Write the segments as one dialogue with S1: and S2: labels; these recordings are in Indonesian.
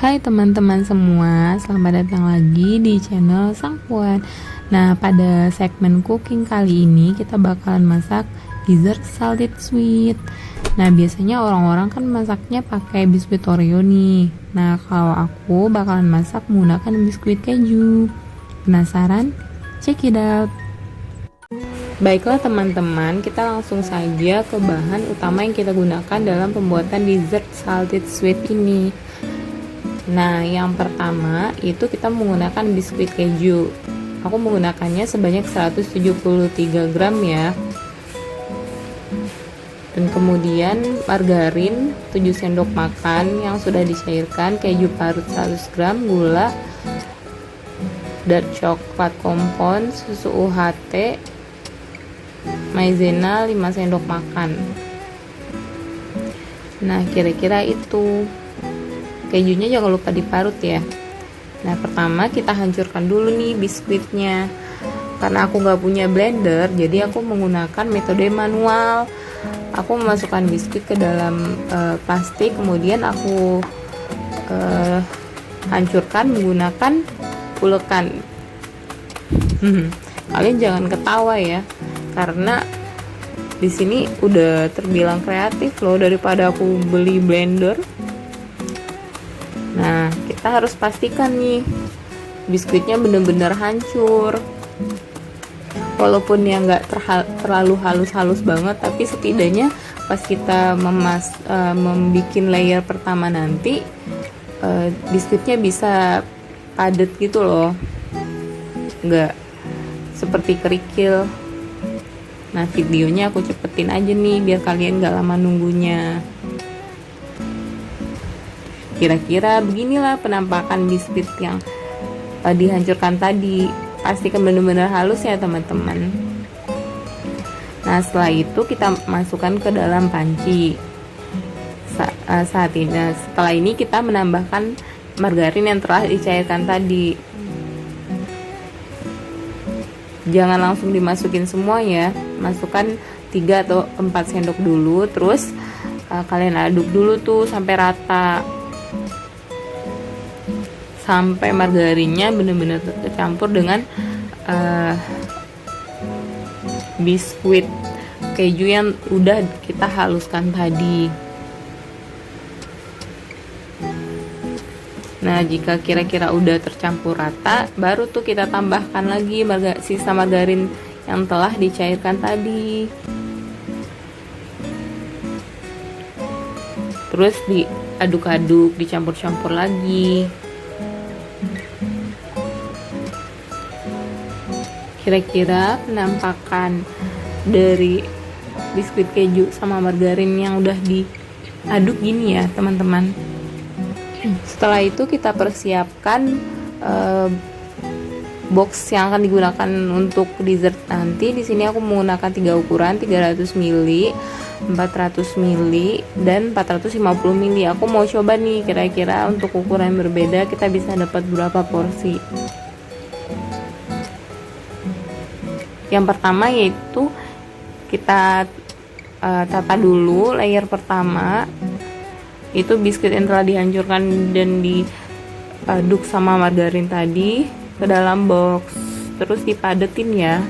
S1: Hai teman-teman semua, selamat datang lagi di channel Sang Puan. Nah, pada segmen cooking kali ini kita bakalan masak dessert salted sweet. Nah, biasanya orang-orang kan masaknya pakai biskuit Oreo nih. Nah, kalau aku bakalan masak menggunakan biskuit keju. Penasaran? Check it out. Baiklah teman-teman, kita langsung saja ke bahan utama yang kita gunakan dalam pembuatan dessert salted sweet ini. Nah, yang pertama itu kita menggunakan biskuit keju. Aku menggunakannya sebanyak 173 gram ya. Dan kemudian margarin 7 sendok makan yang sudah dicairkan, keju parut 100 gram, gula, dark coklat kompon, susu UHT, maizena 5 sendok makan. Nah, kira-kira itu. Kejunya jangan lupa diparut ya. Nah, pertama kita hancurkan dulu nih biskuitnya. Karena aku nggak punya blender, jadi aku menggunakan metode manual. Aku memasukkan biskuit ke dalam plastik, kemudian aku hancurkan menggunakan ulekan. Kalian jangan ketawa ya, karena di sini udah terbilang kreatif loh daripada aku beli blender. Nah, kita harus pastikan nih biskuitnya bener-bener hancur. Walaupun ya nggak terlalu halus-halus banget, tapi setidaknya pas kita membuat layer pertama nanti biskuitnya bisa padat gitu loh, nggak seperti kerikil. Nah, videonya aku cepetin aja nih biar kalian nggak lama nunggunya. Kira-kira beginilah penampakan biskuit yang dihancurkan tadi. Pastikan benar-benar halus ya teman-teman. Nah, setelah itu kita masukkan ke dalam panci. Setelah ini kita menambahkan margarin yang telah dicairkan tadi. Jangan langsung dimasukin semua ya. Masukkan 3 atau 4 sendok dulu, terus kalian aduk dulu tuh sampai rata. Sampai margarinnya benar-benar tercampur dengan biskuit keju yang udah kita haluskan tadi. Nah, jika kira-kira udah tercampur rata, baru tuh kita tambahkan lagi sisa margarin yang telah dicairkan tadi. Terus diaduk-aduk, dicampur-campur lagi. Kira-kira penampakan dari biskuit keju sama margarin yang udah diaduk gini ya teman-teman. Setelah itu kita persiapkan box yang akan digunakan untuk dessert nanti. Di sini aku menggunakan 3 ukuran, 300 ml, 400 ml, dan 450 ml. Aku mau coba nih kira-kira untuk ukuran yang berbeda kita bisa dapat berapa porsi. Yang pertama yaitu kita tata dulu layer pertama. Itu biskuit yang telah dihancurkan dan diaduk sama margarin tadi ke dalam box, terus dipadetin ya.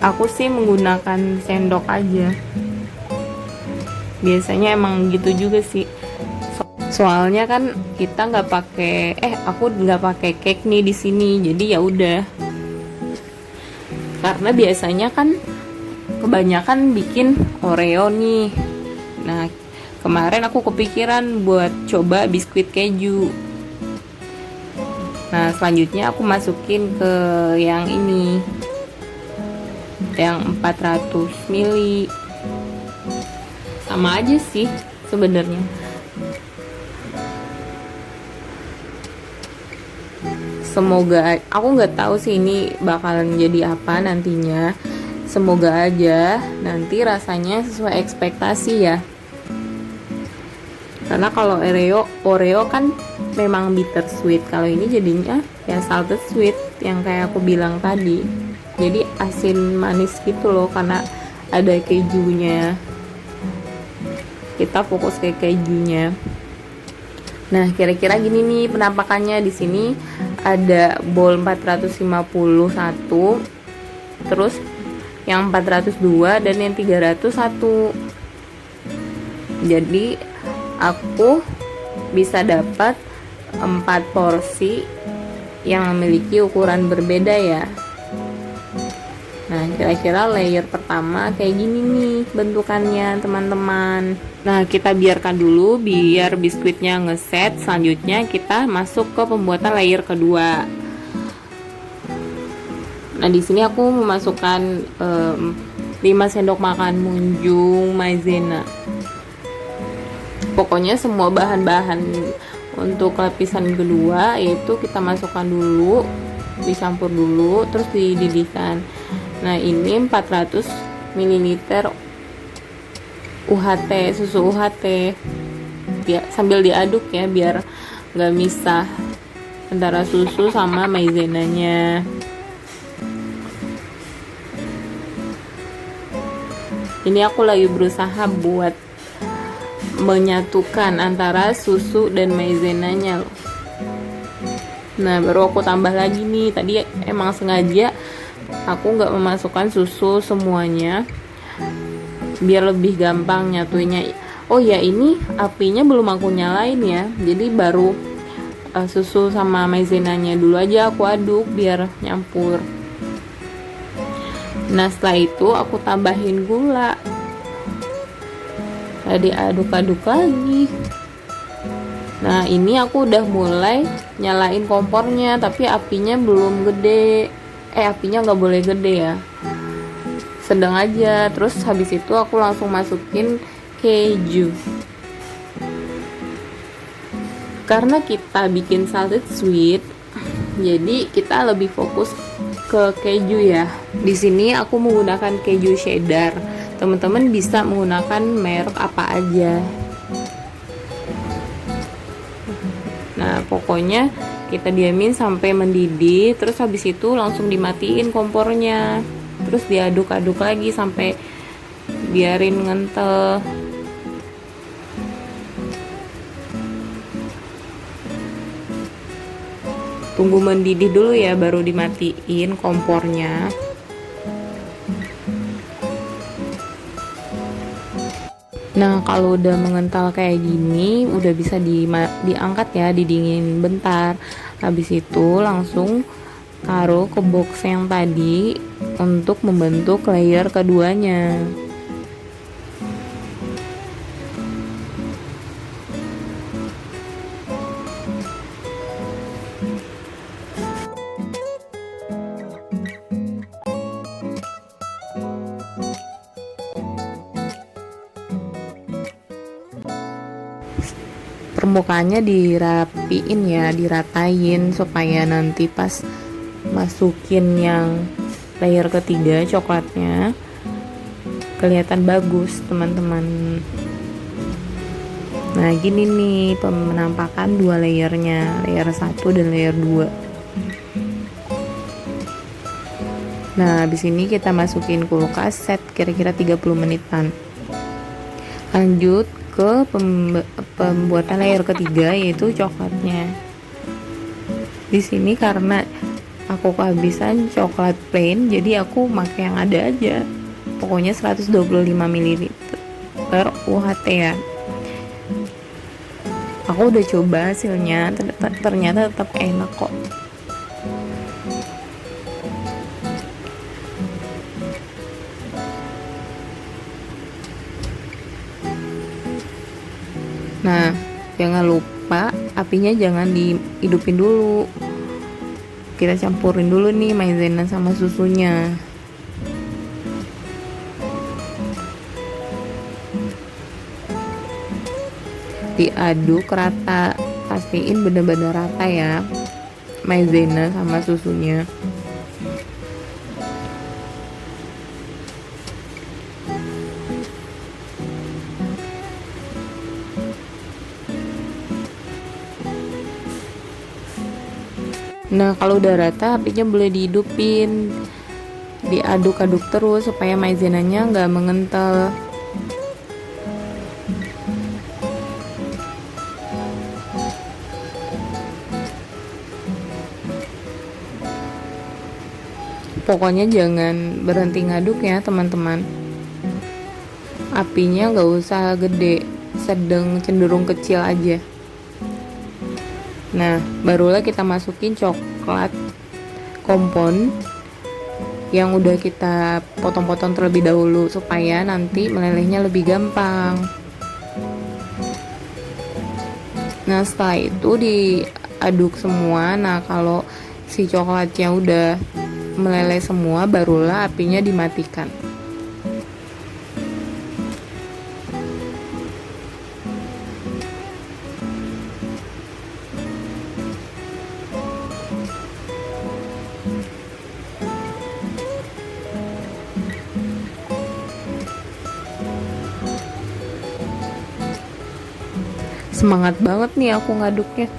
S1: Aku sih menggunakan sendok aja, biasanya emang gitu juga sih. Soalnya kan kita nggak pakai aku nggak pakai cake nih di sini, jadi ya udah. Karena biasanya kan kebanyakan bikin Oreo nih. Nah, kemarin aku kepikiran buat coba biskuit keju. Nah, selanjutnya aku masukin ke yang ini, yang 400 ml. Sama aja sih sebenarnya. Semoga, aku nggak tahu sih ini bakalan jadi apa nantinya. Semoga aja nanti rasanya sesuai ekspektasi ya. Karena kalau Oreo kan memang bittersweet. Kalau ini jadinya ya salted sweet yang kayak aku bilang tadi. Jadi asin manis gitu loh karena ada kejunya. kita fokus ke kejunya. Nah, kira-kira gini nih penampakannya. Di sini ada bowl 451, terus yang 402 dan yang 301. Jadi aku bisa dapat 4 porsi yang memiliki ukuran berbeda ya. Nah, kira-kira layer pertama kayak gini nih bentukannya teman-teman. Nah, kita biarkan dulu biar biskuitnya ngeset. Selanjutnya kita masuk ke pembuatan layer kedua. Nah, di sini aku memasukkan 5 sendok makan munjung maizena. Pokoknya semua bahan-bahan untuk lapisan kedua yaitu kita masukkan dulu, dicampur dulu, terus dididihkan. Nah, ini 400 ml UHT, susu UHT. Sambil diaduk ya biar nggak misah antara susu sama maizenanya. Ini aku lagi berusaha buat menyatukan antara susu dan maizenanya loh. Nah, baru aku tambah lagi nih. Tadi emang sengaja aku nggak memasukkan susu semuanya biar lebih gampang nyatuinnya. Oh ya, ini apinya belum aku nyalain ya, jadi baru susu sama maizenanya dulu aja aku aduk biar nyampur. Nah, setelah itu aku tambahin gula. Tadi aduk-aduk lagi. Nah, ini aku udah mulai nyalain kompornya, tapi apinya belum gede. Apinya nggak boleh gede ya, sedang aja. Terus habis itu aku langsung masukin keju. Karena kita bikin salted sweet, jadi kita lebih fokus ke keju ya. Di sini aku menggunakan keju cheddar. Teman-teman bisa menggunakan merek apa aja. Nah, pokoknya kita diamin sampai mendidih, terus habis itu langsung dimatiin kompornya, terus diaduk-aduk lagi sampai biarin ngentel. Tunggu mendidih dulu ya, baru dimatiin kompornya. Nah, kalau udah mengental kayak gini, udah bisa diangkat ya, didinginin bentar. Habis itu langsung taruh ke box yang tadi untuk membentuk layer keduanya. Permukaannya dirapiin ya, diratain supaya nanti pas masukin yang layer ketiga coklatnya kelihatan bagus teman-teman. Nah, gini nih penampakan dua layernya, layer 1 dan layer 2. Nah, habis ini kita masukin kulkas set kira-kira 30 menitan. Lanjut ke pembuatan layer ketiga yaitu coklatnya. Di sini karena aku kehabisan coklat plain, jadi aku pakai yang ada aja. Pokoknya 125 ml UHT ya. Aku udah coba hasilnya, ternyata tetap enak kok. Nah, jangan lupa apinya jangan dihidupin dulu. Kita campurin dulu nih maizena sama susunya. Diaduk rata, pastiin bener-bener rata ya maizena sama susunya. Nah, kalau udah rata apinya boleh dihidupin, diaduk-aduk terus supaya maizenanya nggak mengental. Pokoknya jangan berhenti ngaduk ya teman-teman. Apinya nggak usah gede, sedang cenderung kecil aja. Nah, barulah kita masukin coklat kompon yang udah kita potong-potong terlebih dahulu supaya nanti melelehnya lebih gampang. Nah, setelah itu diaduk semua. Nah, kalau si coklatnya udah meleleh semua, barulah apinya dimatikan. Semangat banget nih aku ngaduknya.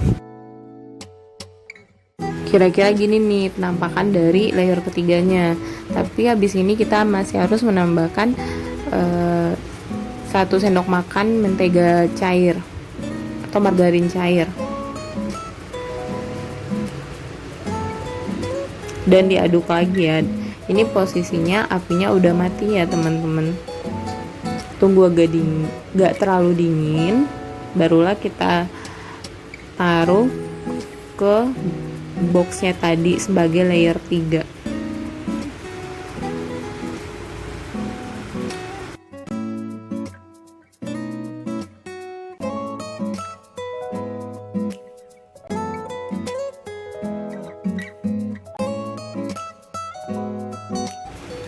S1: Kira-kira gini nih penampakan dari layer ketiganya. Tapi habis ini kita masih harus menambahkan 1 sendok makan mentega cair atau margarin cair. Dan diaduk lagi ya. Ini posisinya apinya udah mati ya teman-teman. Tunggu agak dingin, gak terlalu dingin, barulah kita taruh ke boxnya tadi sebagai layer 3.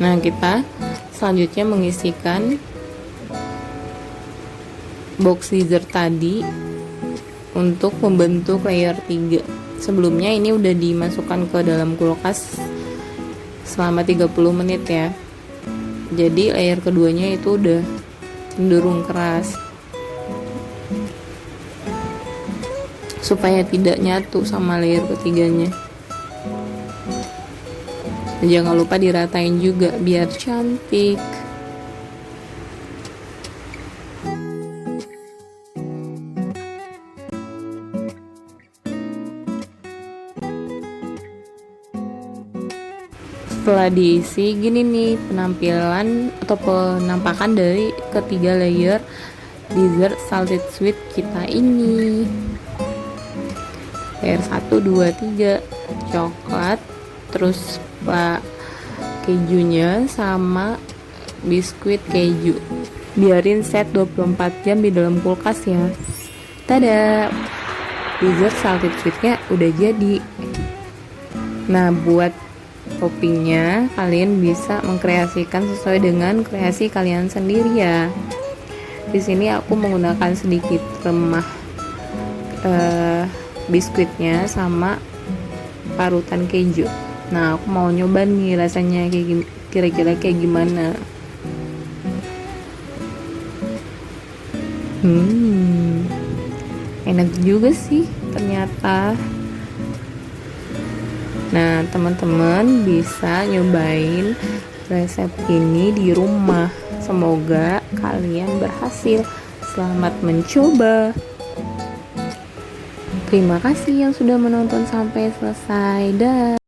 S1: Nah, kita selanjutnya mengisikan box dessert tadi untuk membentuk layer 3. Sebelumnya ini udah dimasukkan ke dalam kulkas selama 30 menit ya. Jadi layer keduanya itu udah cenderung keras, supaya tidak nyatu sama layer ketiganya. Jangan lupa diratain juga biar cantik. Setelah diisi, gini nih penampilan atau penampakan dari ketiga layer dessert salted sweet kita ini. Layer 1, 2, 3 coklat, terus kejunya sama biskuit keju. Biarin set 24 jam di dalam kulkas ya. Tada, dessert salted sweetnya udah jadi. Nah, buat toppingnya kalian bisa mengkreasikan sesuai dengan kreasi kalian sendiri ya. Di sini aku menggunakan sedikit remah biskuitnya sama parutan keju. Nah, aku mau nyoba nih rasanya kira-kira kayak gimana. Enak juga sih ternyata. Nah, teman-teman bisa nyobain resep ini di rumah. Semoga kalian berhasil. Selamat mencoba. Terima kasih yang sudah menonton sampai selesai. Dah.